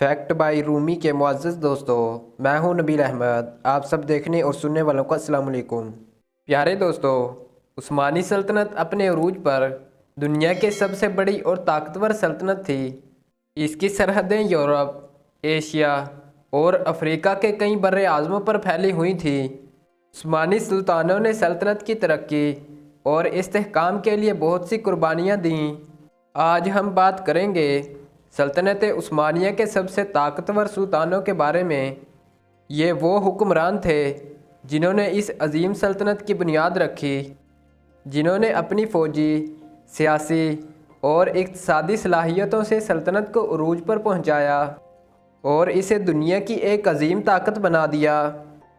Fact by Rumi के मुअज़्ज़ज़ दोस्तों, मैं हूं नबील अहमद। आप सब देखने और सुनने वालों को अस्सलाम वालेकुम। प्यारे दोस्तों, उस्मानी सल्तनत अपने अरूज पर दुनिया की सबसे बड़ी और ताकतवर सल्तनत थी। इसकी सरहदें यूरोप, एशिया और अफ्रीका के कई बर्रे आज़मों पर फैली हुई थी। उस्मानी सुल्तानों ने सल्तनत की तरक्की और इस्तेहकाम के लिए बहुत सी कुर्बानियाँ दीं। आज हम बात करेंगे सल्तनत उस्मानिया के सबसे ताकतवर सुल्तानों के बारे में। ये वो हुक्मरान थे जिन्होंने इस अजीम सल्तनत की बुनियाद रखी, जिन्होंने अपनी फ़ौजी, सियासी और इक़्तिसादी सलाहियतों से सल्तनत को उरूज पर पहुंचाया और इसे दुनिया की एक अजीम ताकत बना दिया।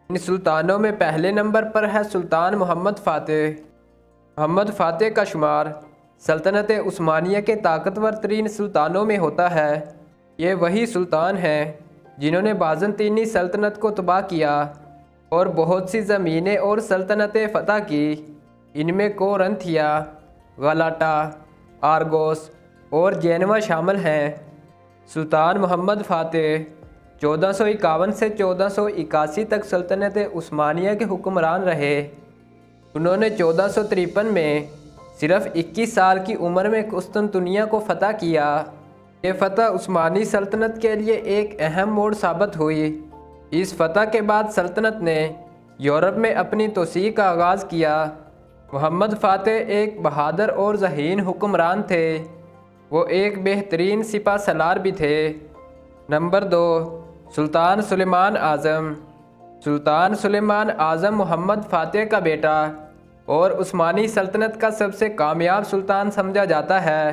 इन सुल्तानों में पहले नंबर पर है सुल्तान मोहम्मद फ़ातेह। मोहम्मद फ़ातेह का शुमार सल्तनत उस्मानिया के ताकतवर तरीन सुल्तानों में होता है। ये वही सुल्तान हैं जिन्होंने बाज़ंतीनी सल्तनत को तबाह किया और बहुत सी ज़मीनें और सल्तनतें फ़तह की। इनमें कोरंथिया, गलाटा, आरगोस और जेनवा शामिल हैं। सुल्तान मोहम्मद फ़ातेह 1451 से 1481 तक सल्तनत उस्मानिया के हुक्मरान रहे। उन्होंने 1453 में सिर्फ 21 साल की उम्र में कुस्तुनतुनिया को फ़तह किया। ये फ़तह उस्मानी सल्तनत के लिए एक अहम मोड़ साबित हुई। इस फ़तह के बाद सल्तनत ने यूरोप में अपनी तोसी का आगाज़ किया। मोहम्मद फ़ातेह एक बहादुर और ज़हीन हुक्मरान थे। वो एक बेहतरीन सिपह सलार भी थे। नंबर 2, सुल्तान सुलेमान आज़म। सुल्तान सुलेमान आज़म मोहम्मद फ़ातेह का बेटा और उस्मानी सल्तनत का सबसे कामयाब सुल्तान समझा जाता है।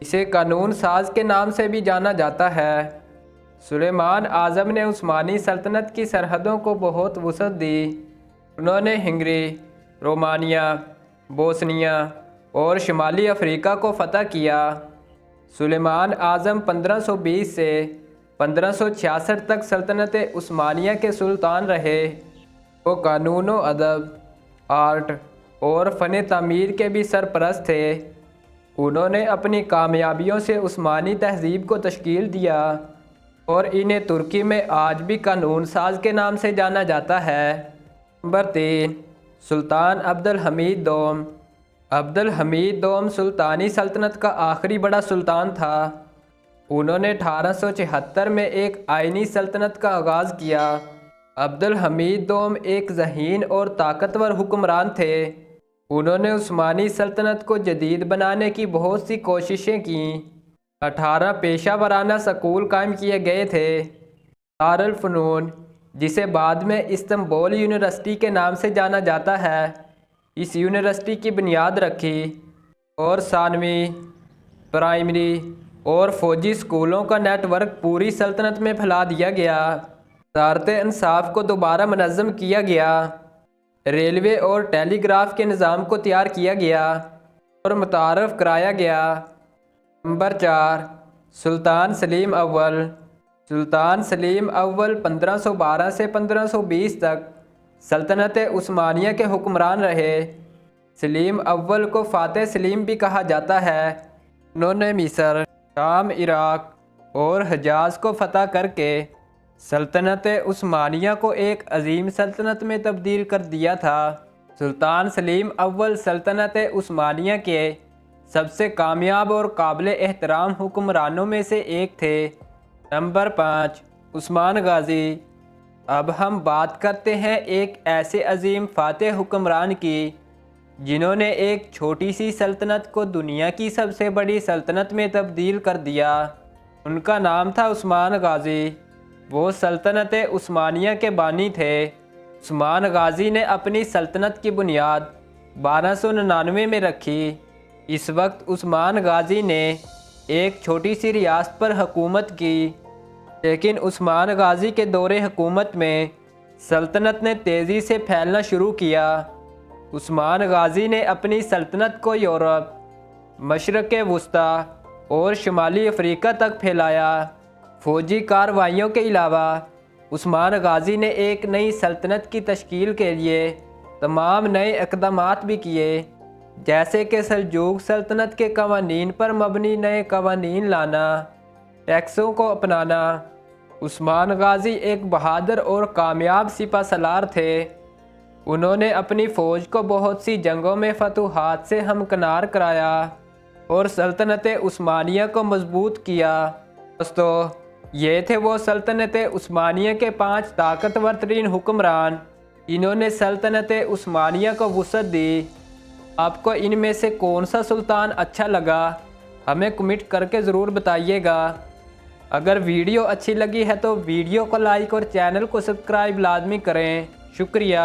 इसे कानून साज के नाम से भी जाना जाता है। सुलेमान आज़म ने उस्मानी सल्तनत की सरहदों को बहुत वुसअत दी। उन्होंने हंगरी, रोमानिया, बोस्निया और शुमाली अफ्रीका को फ़तह किया। सुलेमान आज़म 1520 से 1566 तक सल्तनत उस्मानिया के सुल्तान रहे। वो कानून व अदब, आर्ट और फ़न तामीर के भी सरपरस्त थे। उन्होंने अपनी कामयाबियों से उस्मानी तहज़ीब को तश्कील दिया और इन्हें तुर्की में आज भी कानून साज के नाम से जाना जाता है। नंबर 3, सुल्तान अब्दुल हमीद दोम। अब्दुल हमीद दोम सुल्तानी सल्तनत का आखिरी बड़ा सुल्तान था। उन्होंने 1876 में एक आइनी सल्तनत का आगाज़ किया। अब्दुल हमीद दोम एक ज़हीन और ताकतवर हुक्मरान थे। उन्होंने उस्मानी सल्तनत को जदीद बनाने की बहुत सी कोशिशें की। 18 पेशा वराना स्कूल कायम किए गए थे। दारुल फ़नून, जिसे बाद में इस्तांबुल यूनिवर्सिटी के नाम से जाना जाता है, इस यूनिवर्सिटी की बुनियाद रखी और सानवी, प्राइमरी और फ़ौजी स्कूलों का नेटवर्क पूरी सल्तनत में फैला दिया गया। वज़ारत इंसाफ को दोबारा मुनज़्ज़म किया गया। रेलवे और टेलीग्राफ के निज़ाम को तैयार किया गया और मुतारफ़ कराया गया। नंबर 4, सुल्तान सलीम अव्वल। सुल्तान सलीम अव्वल 1512 से 1520 तक सल्तनत उस्मानिया के हुक्मरान रहे। सलीम अव्वल को फ़ातेह सलीम भी कहा जाता है। उन्होंने मिस्र, शाम, इराक़ और हिजाज़ को फ़तह करके सल्तनत उस्मानिया को एक अजीम सल्तनत में तब्दील कर दिया था। सुल्तान सलीम अव्वल सल्तनत उस्मानिया के सबसे कामयाब और काबिल एहतराम हुक्मरानों में से एक थे। नंबर 5, उस्मान गाज़ी। अब हम बात करते हैं एक ऐसे अजीम फ़ातेह हुक्मरान की जिन्होंने एक छोटी सी सल्तनत को दुनिया की सबसे बड़ी सल्तनत में तब्दील कर दिया। उनका नाम था उस्मान गाज़ी। वो सल्तनत उस्मानिया के बानी थे। उस्मान गाज़ी ने अपनी सल्तनत की बुनियाद 1299 में रखी। इस वक्त उस्मान गाज़ी ने एक छोटी सी रियासत पर हुकूमत की, लेकिन उस्मान गाज़ी के दौरे हुकूमत में सल्तनत ने तेज़ी से फैलना शुरू किया। उस्मान गाज़ी ने अपनी सल्तनत को यूरोप, मशरक़ वुस्ता और शुमाली अफ्रीका तक फैलाया। फ़ौजी कार्रवाइयों के अलावा उस्मान गाज़ी ने एक नई सल्तनत की तश्कील के लिए तमाम नए इक़दामात भी किए, जैसे कि सल्जूक़ सल्तनत के कवानीन पर मबनी नए कवानीन लाना, टैक्सों को अपनाना عثمان غازی ایک بہادر اور کامیاب سپہ سالار تھے۔ انہوں نے اپنی فوج کو بہت سی جنگوں میں فتوحات سے ہمکنار کرایا اور سلطنت عثمانیہ کو مضبوط کیا۔ دوستو، یہ تھے وہ سلطنت عثمانیہ کے 5 طاقتور ترین حکمران۔ انہوں نے سلطنت عثمانیہ کو وسعت دی۔ آپ کو ان میں سے کون سا سلطان اچھا لگا؟ ہمیں کمنٹ کر کے ضرور بتائیے گا۔ اگر ویڈیو اچھی لگی ہے تو ویڈیو کو لائک اور چینل کو سبسکرائب لازمی کریں۔ شکریہ۔